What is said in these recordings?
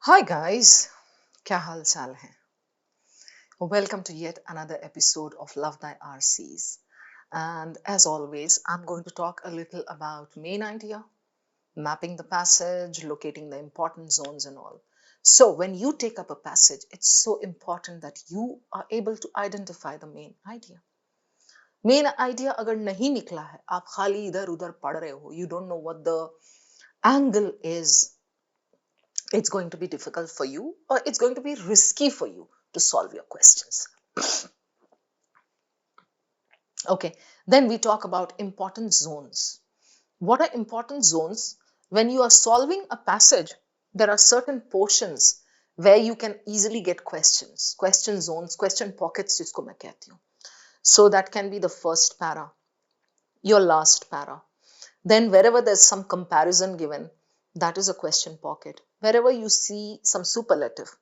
Hi guys, क्या हाल चाल है? Welcome to yet another episode of Love Thy RCs. And as always, I'm going to talk a little about main idea, mapping the passage, locating the important zones and all. So when you take up a passage, it's so important that you are able to identify the main idea. Main idea अगर नहीं निकला है, आप खाली इधर उधर पढ़ रहे हो, you don't know what the angle is, it's going to be difficult for you or it's going to be risky for you to solve your questions. Okay, then we talk about important zones. What are important zones? When you are solving a passage, there are certain portions where you can easily get questions, question zones, question pockets जिसको मैं कहती हूँ. So that can be the first para, your last para. Then wherever there's some comparison given, that is a question pocket. Wherever you see some superlative,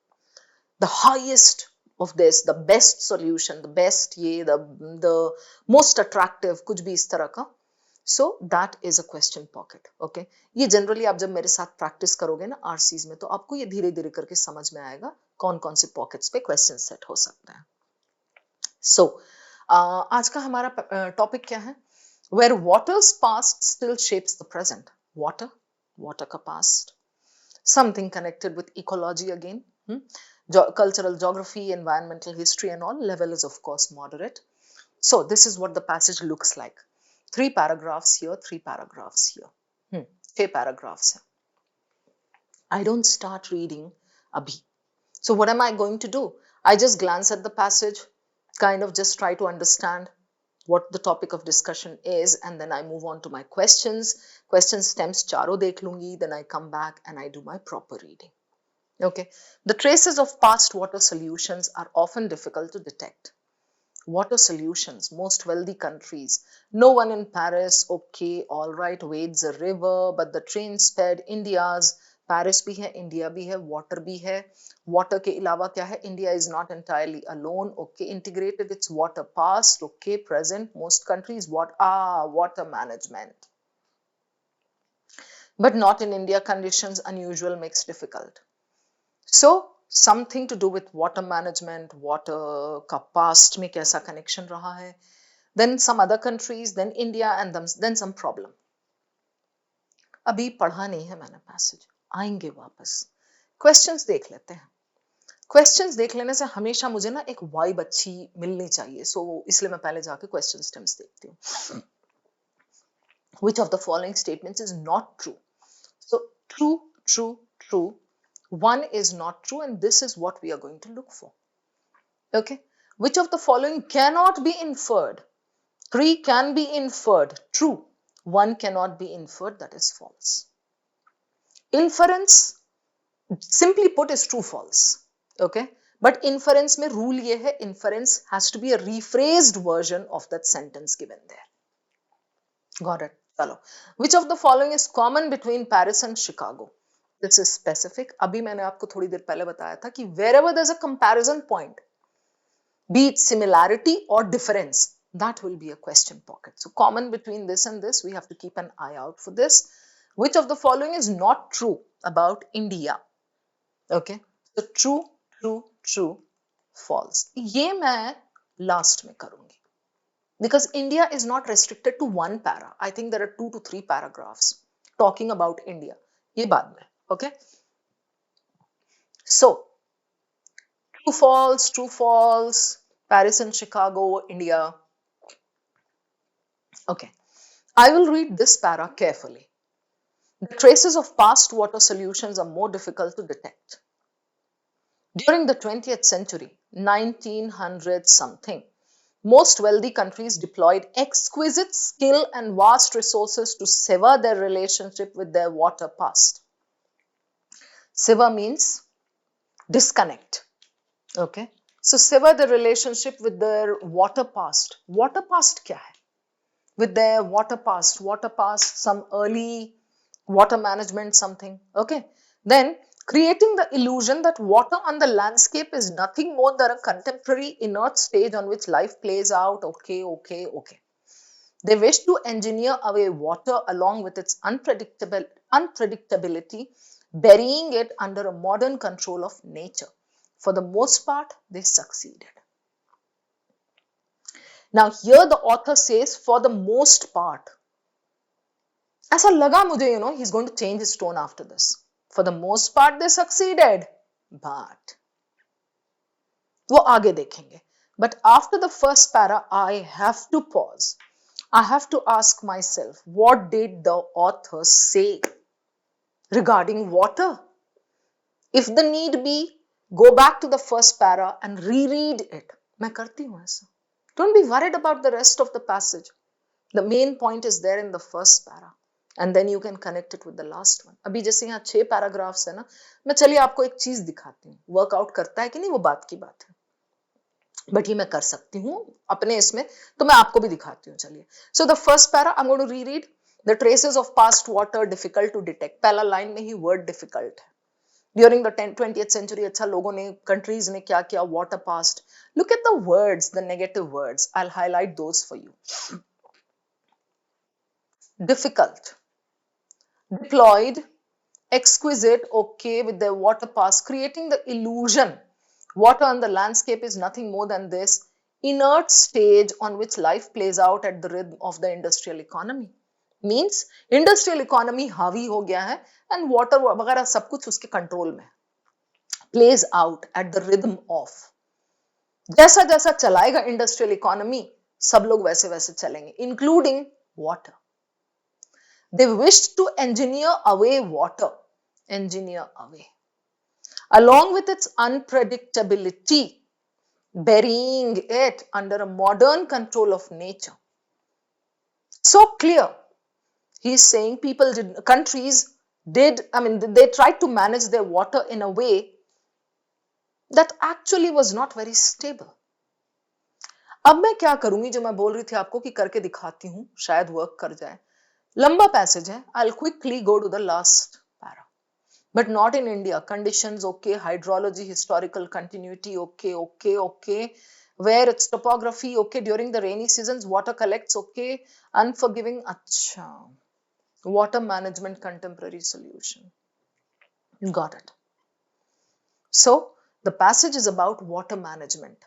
the highest of this, the best solution, the best ye, the most attractive, कुछ भी इस तरह का. So that is a question pocket. Okay, ये generally आप जब मेरे साथ practice करोगे ना RCs में, तो आपको ये धीरे धीरे करके समझ में आएगा कौन कौन से pockets पे question set हो सकते हैं. So आज का हमारा topic क्या है? Where water's past still shapes the present. Water का past. Something connected with ecology again. Cultural geography, environmental history and all. Level is of course moderate. So this is what the passage looks like. 3 paragraphs here, 3 paragraphs here. 6 paragraphs hai. I don't start reading abhi. So what am I going to do? I just glance at the passage, kind of just try to understand what the topic of discussion is, and then I move on to my questions. Question stems charo dekh lungi, then I come back and I do my proper reading. Okay, the traces of past water solutions are often difficult to detect. Water solutions, most wealthy countries. No one in Paris, okay, all right, wades a river, but the train sped India's. Paris भी है, India भी है, water भी है. Water के अलावा क्या है? India is not entirely alone, okay, integrated its water past, okay, present. Most countries, water management. But not in India, conditions unusual makes difficult. So something to do with water management, water का past में कैसा connection रहा है, then some other countries, then India and then some problem. अभी पढ़ा नहीं है मैंने passage, आएंगे वापस. Questions देख लेते हैं. Questions देख लेने से हमेशा मुझे ना एक vibe अच्छी मिलनी चाहिए, so इसलिए मैं पहले जाके question stems देखती हूँ. Which of the following statements is not true? So true. One is not true, and this is what we are going to look for. Okay. Which of the following cannot be inferred? 3 can be inferred. True. 1 cannot be inferred. That is false. Inference, simply put, is true false. Okay. But inference में rule ये है, inference has to be a rephrased version of that sentence given there. Got it. चलो. Which of the following is common between Paris and Chicago? This is specific. अभी मैंने आपको थोड़ी देर पहले बताया था कि wherever there's a comparison point, be it similarity or difference, that will be a question pocket. So common between this and this, we have to keep an eye out for this. Which of the following is not true about India? Okay, so true, false. ये मैं last में करूँगी. Because India is not restricted to one para. I think there are 2 to 3 paragraphs talking about India. ये बाद में, okay? So, true, false, Paris and Chicago, India. Okay, I will read this para carefully. The traces of past water solutions are more difficult to detect. During the 20th century, 1900 something, most wealthy countries deployed exquisite skill and vast resources to sever their relationship with their water past. Sever means disconnect. Okay, so sever the relationship with their water past. Water past क्या है? With their water past, some early water management something. Okay, then creating the illusion that water on the landscape is nothing more than a contemporary inert stage on which life plays out. Okay. They wish to engineer away water along with its unpredictability burying it under a modern control of nature. For the most part, they succeeded. Now here the author says, for the most part. ऐसा लगा मुझे, he's going to change his tone after this. For the most part, they succeeded. But वो आगे देखेंगे. But after the first para, I have to pause. I have to ask myself, what did the author say regarding water? If the need be, go back to the first para and reread it. मैं करती हूँ ऐसा. Don't be worried about the rest of the passage. The main point is there in the first para. And then you can connect it with the last one. अभी जैसे यहाँ 6 paragraphs है ना, मैं चलिए आपको एक चीज दिखाती हूँ. वर्कआउट करता है कि नहीं वो बात की बात है. बट ये मैं कर सकती हूँ अपने इसमें, तो मैं आपको भी दिखाती हूँ. चलिए. So the first para, I'm going to reread. The traces of past water difficult to detect. पहला लाइन में ही word difficult है. During the 20th century, अच्छा लोगों ने, countries ने क्या किया, water past. Look at the words, the negative words. I'll highlight those for you. Difficult, deployed, exquisite, okay, with their water past, creating the illusion water on the landscape is nothing more than this inert stage on which life plays out at the rhythm of the industrial economy. Means industrial economy हावी हो गया है and water वगैरह सब कुछ उसके control में, plays out at the rhythm of. जैसा जैसा चलाएगा इंडस्ट्रियल इकोनॉमी, सब लोग वैसे वैसे चलेंगे, including water. They wished to engineer away water, along with its unpredictability, burying it under a modern control of nature. So clear. He's saying countries they tried to manage their water in a way that actually was not very stable. अब मैं क्या करूंगी, जो मैं बोल रही थी आपको कि करके दिखाती हूँ, शायद वर्क कर जाए. लंबा पैसेज है. I'll quickly go to the last para. But not in India. Conditions, okay. Hydrology, historical continuity, okay. Where it's topography, okay. During the rainy seasons, water collects, okay. Unforgiving, acha. Water management, contemporary solution. Got it. So, the passage is about water management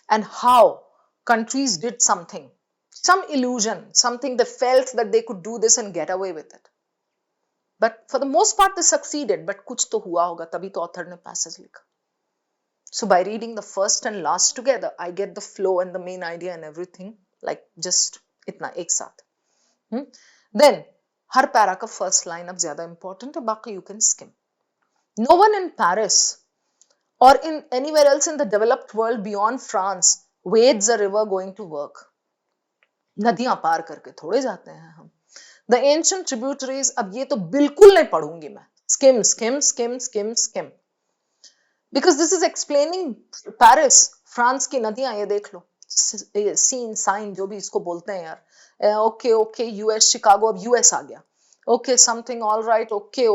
and how countries did something, some illusion, something they felt that they could do this and get away with it. But for the most part, they succeeded. But कुछ तो हुआ होगा, तभी तो author ने passage लिखा. So by reading the first and last together, I get the flow and the main idea and everything, like just इतना एक साथ. Then हर पैरा का first line अब ज्यादा important है, बाकी you can skim. No one in Paris or in anywhere else in the developed world beyond France wades a river going to work. नदियां पार करके थोड़े जाते हैं हम. The ancient tributaries, अब ये तो बिल्कुल नहीं पढ़ूंगी मैं. Skim. Because this is explaining Paris, France की नदियां, ये देख लो. Scene, sign, जो भी इसको बोलते हैं यार. Okay, US, Chicago, अब US आ गया. Okay, something, all right, okay.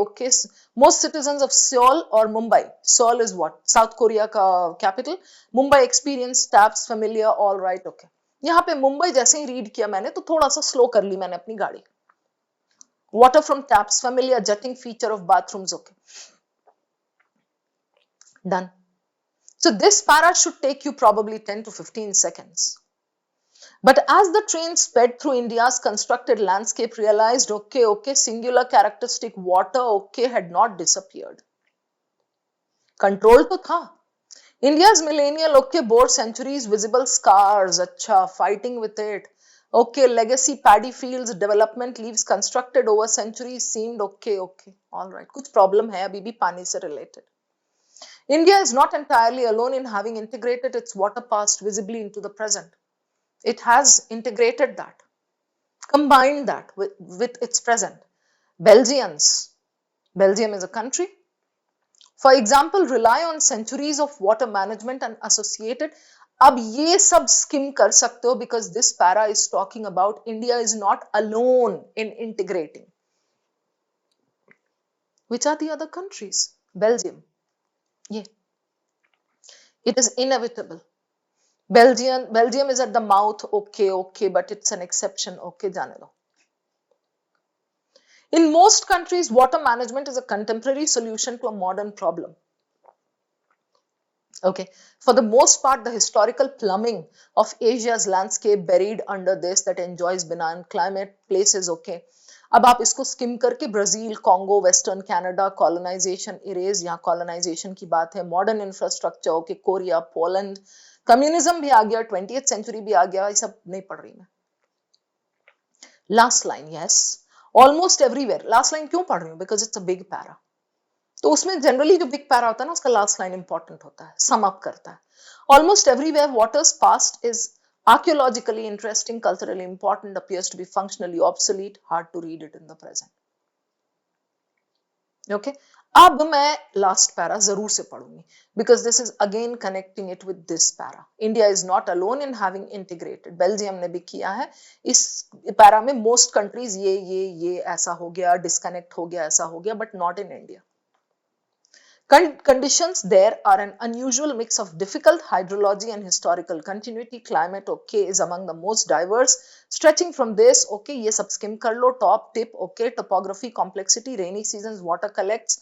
Most citizens of Seoul or Mumbai. Seoul is what? South Korea का capital. Mumbai experience taps familiar, all right, okay. यहाँ पे मुंबई जैसे ही रीड किया मैंने, तो थोड़ा सा स्लो कर ली मैंने अपनी गाड़ी. Water from taps, familiar jetting feature of bathrooms, okay. Done. So this para should take you probably 10 to 15 seconds. But as the train sped through India's constructed landscape, realized, okay, singular characteristic water, okay, had not disappeared. Control to tha. India's millennial, okay, bore centuries, visible scars, acha, fighting with it. Okay, legacy paddy fields, development leaves constructed over centuries seemed okay. All right. कुछ problem है अभी भी पानी से related. India is not entirely alone in having integrated its water past visibly into the present. It has integrated that, combined that with its present. Belgium is a country, for example, rely on centuries of water management and associated. अब ये सब skim कर सकते हो, because this para is talking about India is not alone in integrating. Which are the other countries? Belgium. Yeah. It is inevitable. Belgium is at the mouth, okay, but it's an exception, okay, जाने दो. In most countries, water management is a contemporary solution to a modern problem. Okay, for the most part, the historical plumbing of Asia's landscape buried under this that enjoys benign climate places. Okay, अब आप इसको skim करके Brazil, Congo, western Canada, colonisation erase, यहाँ colonisation की बात है, modern infrastructure, okay, Korea, Poland, communism भी आ गया, 20th सेंचुरी भी आ गया, ये सब नहीं पढ़ रही मैं. Last line, yes, almost everywhere. Last line क्यों पढ़ रही हूँ? Because it's a big para. तो उसमें जनरली जो बिग पैरा होता है ना, उसका लास्ट लाइन इंपॉर्टेंट होता है, सम अप करता है. Almost everywhere waters past is archaeologically interesting, culturally important, appears to be functionally obsolete, hard to read it in the present. Okay, अब मैं लास्ट पैरा जरूर से पढ़ूंगी because this is again connecting it with this para. India is not alone in having integrated. Belgium ने भी किया है. इस पैरा में मोस्ट कंट्रीज ये ऐसा हो गया, डिस्कनेक्ट हो गया, ऐसा हो गया, but not in India. Conditions there are an unusual mix of difficult hydrology and historical continuity. Climate, okay, is among the most diverse, stretching from this, okay, ये सब skim कर लो, top tip, okay, topography, complexity, rainy seasons, water collects,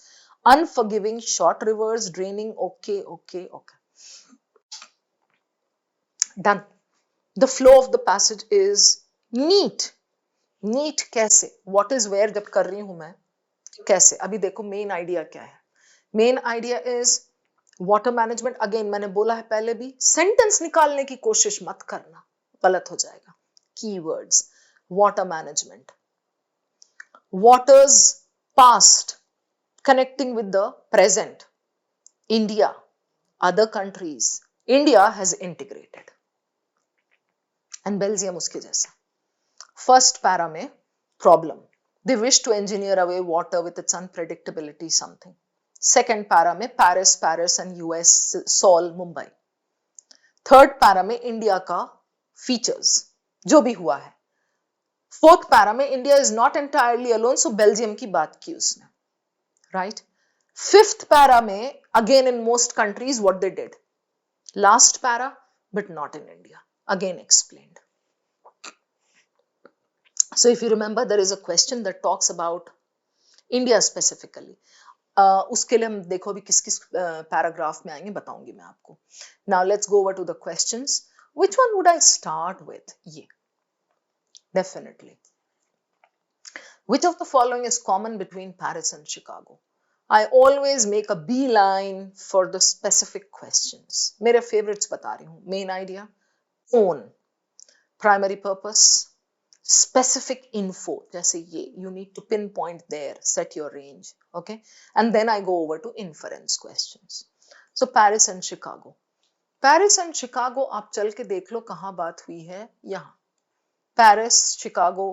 unforgiving, short rivers, draining, okay. Done. The flow of the passage is neat. Neat कैसे? What is where जब कर रही हूं मैं, कैसे? अभी देखो main idea क्या है. Main idea is water management. Again मैंने बोला है पहले भी, सेंटेंस निकालने की कोशिश मत करना, गलत हो जाएगा. Keywords, water management, waters past connecting with the present, India, other countries, India has integrated, and Belgium उसके जैसा. फर्स्ट पैरा में problem, they wish to engineer away water with its unpredictability something. Second para में Paris and US, Seoul, Mumbai. Third para में India का features जो भी हुआ है. फोर्थ पैरा में India is not entirely alone, so Belgium की बात की उसने, राइट. फिफ्थ पैरा में again in most countries what they did. Last para but not in India, again explained. So if you remember, there is a question that talks about India specifically. उसके लिए हम देखो अभी किस किस paragraph में आएंगे, बताऊंगी मैं आपको. Now let's go over to the questions. Which one would I start with? ये definitely, which of the following is common between Paris and Chicago? I always make a bee line for the specific questions. मेरे favourites बता रही हूं. Main idea, own, primary purpose, specific info, जैसे ये, you need to pinpoint there, set your range, okay, and then I go over to inference questions. So Paris and Chicago. Paris and Chicago आप चल के देख लो कहाँ बात हुई है. यहाँ Paris, Chicago,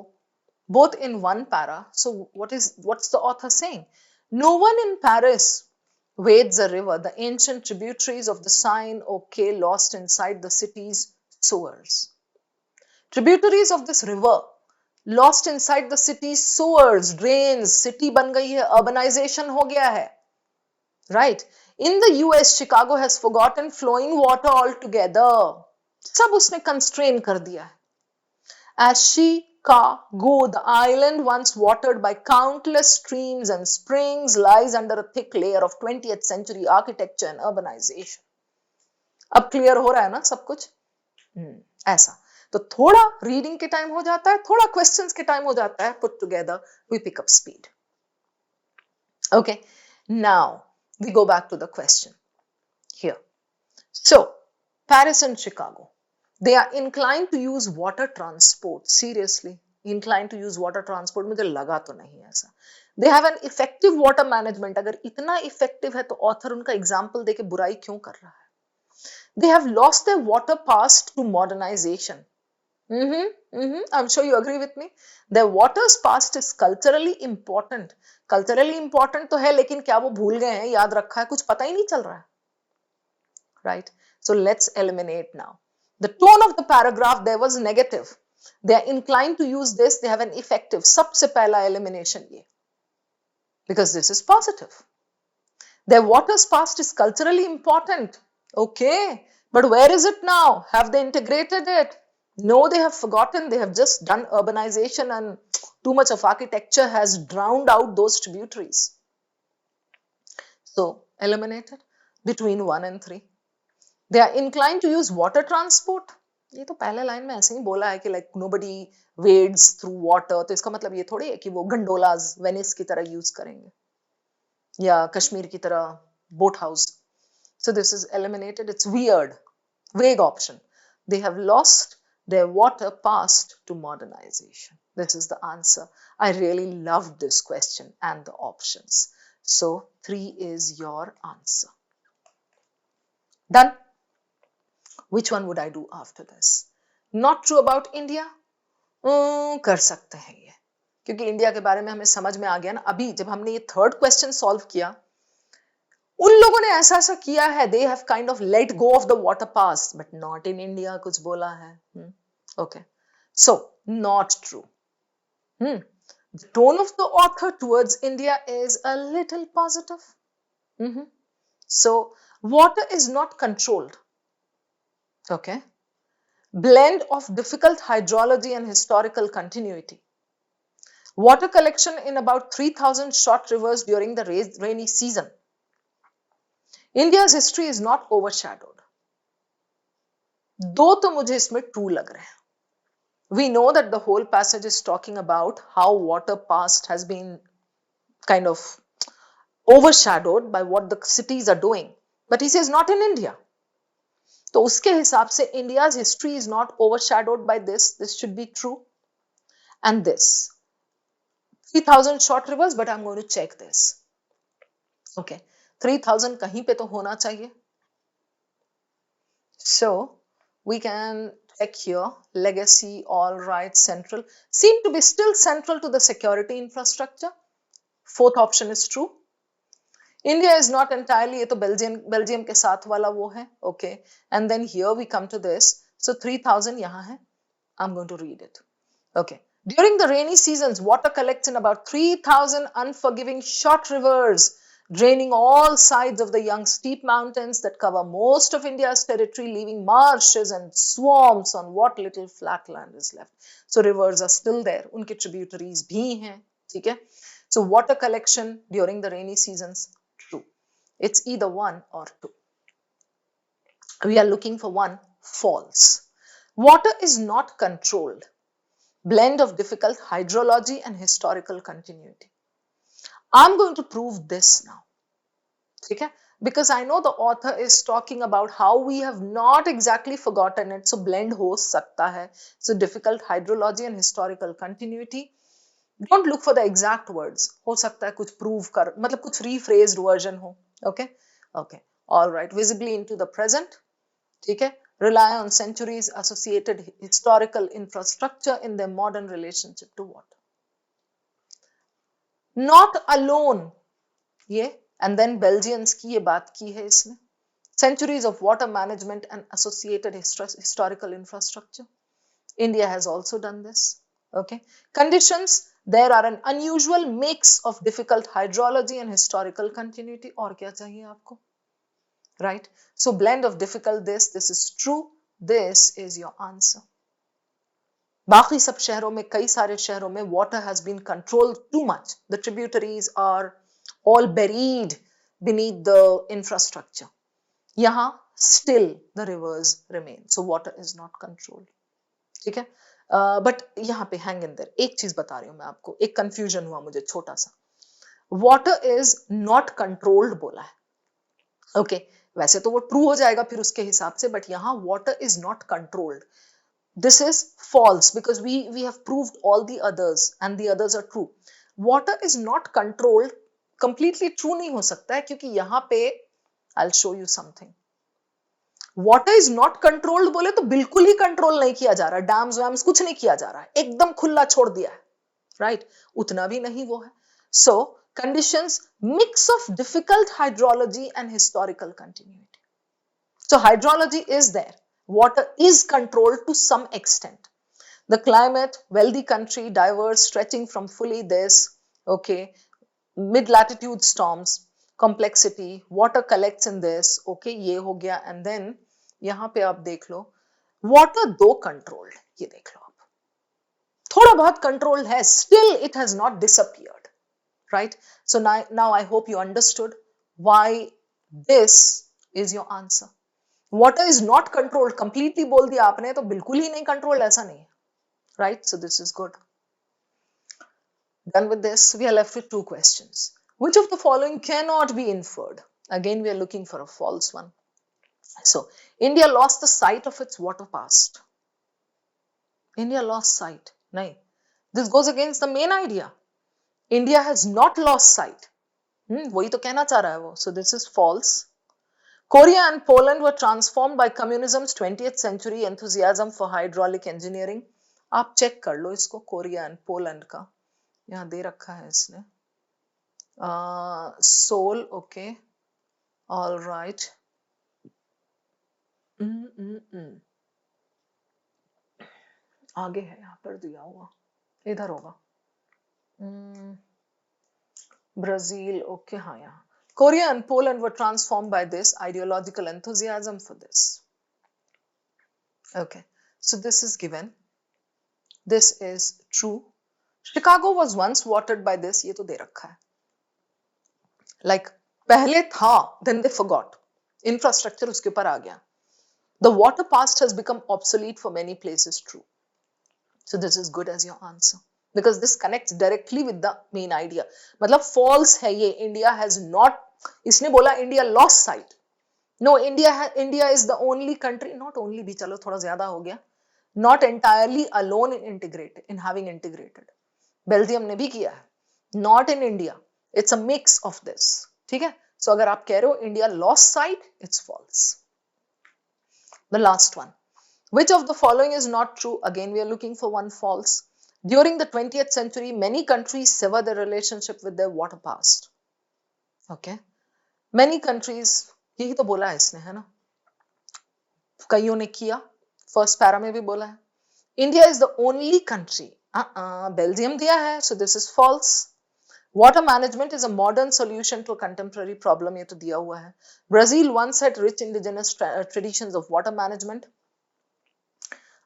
both in one para. So what's the author saying? No one in Paris wades the river, the ancient tributaries of the Seine, okay, lost inside the city's sewers. Tributaries of this river lost inside the city's sewers, drains. City बन गई है, urbanization हो गया है, right? In the US, Chicago has forgotten flowing water altogether. सब उसने constrain कर दिया है. As Chicago, the island once watered by countless streams and springs, lies under a thick layer of 20th century architecture and urbanization. अब clear हो रहा है ना सब कुछ? ऐसा. तो थोड़ा रीडिंग के टाइम हो जाता है, थोड़ा क्वेश्चंस के टाइम हो जाता है. Put together we pick up speed. Okay, now we go back to the question here. So Paris and Chicago, they are incline to use water transport. Seriously incline to use water transport? मुझे लगा तो नहीं ऐसा. They have an effective water management. अगर इतना effective है तो author उनका एग्जाम्पल देके बुराई क्यों कर रहा है? They have lost their water past to modernization. I'm sure you agree with me. Their water's past is culturally important. Culturally important तो है, लेकिन क्या वो भूल गए हैं, याद रखा है, कुछ पता ही नहीं चल रहा है, right? So let's eliminate now. The tone of the paragraph there was negative. They are inclined to use this. They have an effective. सबसे पहला elimination ये, because this is positive. Their water's past is culturally important. Okay, but where is it now? Have they integrated it? No, they have forgotten. They have just done urbanization and Too much of architecture has drowned out those tributaries. So eliminated. Between 1 and 3, they are inclined to use water transport. ये तो पहले line में ऐसे ही बोला है कि like nobody wades through water, तो इसका मतलब ये थोड़ी है कि वो गंडोलाज वेनिस की तरह यूज करेंगे या कश्मीर की तरह boat house. So this is eliminated. It's weird, vague option. They have lost their water past to modernization. This is the answer. I really loved this question and the options. So 3 is your answer. Done. Which one would I do after this? Not true about India? कर सकते हैं ये, क्योंकि India के बारे में हमें समझ में आ गया ना. अभी जब हमने ये थर्ड क्वेश्चन सॉल्व किया, उन लोगों ने ऐसा ऐसा किया है, they have kind of let go of the water pass, but not in India, कुछ बोला है. Okay, so not true. The tone of the author towards India is a little positive. So water is not controlled. Okay, blend of difficult hydrology and historical continuity. Water collection in about 3,000 short rivers during the rainy season. India's history is not overshadowed. दो तो मुझे इसमें true लग रहे हैं. We know that the whole passage is talking about how water past has been kind of overshadowed by what the cities are doing. But he says not in India. तो उसके हिसाब से India's history is not overshadowed by this. This should be true. And this 3,000 short rivers, but I'm going to check this. Okay, 3,000 कहीं पे तो होना चाहिए. So we can check here. Legacy, all right, central seem to be still central to the security infrastructure. Fourth option is true. India is not entirely, ये तो Belgium के साथ वाला वो है. Okay, and then here we come to this. So 3,000 यहाँ है. I'm going to read it. Okay, during the rainy seasons, water collects in about 3,000 unforgiving short rivers, draining all sides of the young steep mountains that cover most of India's territory, leaving marshes and swamps on what little flat land is left. So rivers are still there. उनके tributaries भी हैं. ठीक है? So water collection during the rainy seasons, true. It's either 1 or 2. We are looking for 1, false. Water is not controlled. Blend of difficult hydrology and historical continuity. I'm going to prove this now. Okay? Because I know the author is talking about how we have not exactly forgotten it. So blend ho sakta hai. So difficult hydrology and historical continuity. Don't look for the exact words. हो सकता है कुछ prove कर, मतलब कुछ rephrased version हो. Okay? Okay. All right. Visibly into the present. ठीक है? Rely on centuries associated historical infrastructure in their modern relationship to water. Not alone. ये and then Belgians की ये बात की है इसने. Centuries of water management and associated historical infrastructure. India has also done this. Okay. Conditions. There are an unusual mix of difficult hydrology and historical continuity. और क्या चाहिए आपको? Right? So blend of difficult this is true. This is your answer. बाकी सब शहरों में, कई सारे शहरों में water has been controlled too much. The tributaries are all buried beneath the infrastructure. यहाँ still the rivers remain. So water is not controlled. ठीक है? But यहाँ पे hang in there. एक चीज बता रही हूँ मैं आपको. एक confusion हुआ मुझे छोटा सा. Water is not controlled बोला है. Okay. वैसे तो वो ट्रू हो जाएगा फिर उसके हिसाब से, बट यहाँ water is not controlled. This is false because we have proved all the others and the others are true. Water is not controlled completely true नहीं हो सकता है, क्योंकि यहाँ पे I'll show you something. Water is not controlled बोले तो बिल्कुल ही कंट्रोल नहीं किया जा रहा. डैम्स वैम्स कुछ नहीं किया जा रहा है, एकदम खुला छोड़ दिया है. राइट? उतना भी नहीं वो है. So conditions, mix of difficult hydrology and historical continuity. So hydrology is there. Water is controlled to some extent. The climate, wealthy country, diverse, stretching from fully this, okay, mid-latitude storms, complexity, water collects in this, okay, ये हो गया. And then यहाँ पे आप देख लो, water दो controlled, ये देख लो आप. थोड़ा बहुत कंट्रोल है, still it has not disappeared, right? So now I hope you understood why this is your answer. Water is not controlled completely बोल दिया आपने, तो बिल्कुल ही नहीं कंट्रोल्ड ऐसा नहीं है, right? So this is good. Done with this, we are left with two questions. Which of the following cannot be inferred? Again, we are looking for a false one. So, India lost the sight of its water past. India lost sight. No. This goes against the main idea. India has not lost sight. वही तो कहना चाह रहा है वो. So, this is false. Korea and Poland were transformed by communism's 20th century enthusiasm for hydraulic engineering. आप check कर लो इसको, कोरिया एंड पोलैंड का. यहाँ दे रखा है इसने. Seoul, okay. All right. आगे है, यहाँ पर दिया हुआ, इधर होगा. Brazil, okay, हाँ यहाँ. Korea and Poland were transformed by this ideological enthusiasm for this. Okay, so this is given. This is true. Chicago was once watered by this, ये तो दे रखा है. Like पहले था, then they forgot. Infrastructure उसके ऊपर आ गया. The water past has become obsolete for many places, true. So this is good as your answer, because this connects directly with the main idea. मतलब false है ये. India has not, इसने बोला India lost sight. No, India is the only country, not only भी, चलो थोड़ा ज्यादा हो गया, not entirely alone in having integrated. Belgium ने भी किया है. Not in India. It's a mix of this. ठीक है? So अगर आप कह रहे हो India lost sight, it's false. The last one. Which of the following is not true? Again, we are looking for one false. During the 20th century, many countries sever their relationship with their water past. Okay. Many countries, यही तो बोला है इसने, है ना? कईयों ने किया. First para में भी बोला है. India is the only country. Belgium दिया है, so this is false. Water management is a modern solution to a contemporary problem, ये तो दिया हुआ है. Brazil once had rich indigenous traditions of water management.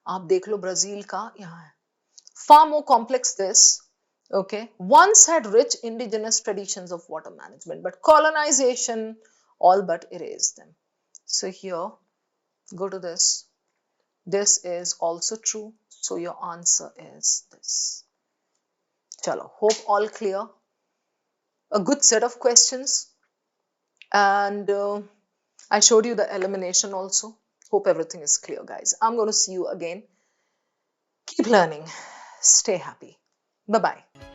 आप देख लो ब्राजील का, यहाँ है. Far more complex this, okay, once had rich indigenous traditions of water management, but colonization all but erased them. So here, go to this. This is also true. So your answer is this. Chalo, hope all clear. A good set of questions. And I showed you the elimination also. Hope everything is clear, guys. I'm going to see you again. Keep learning. Stay happy. Bye-bye.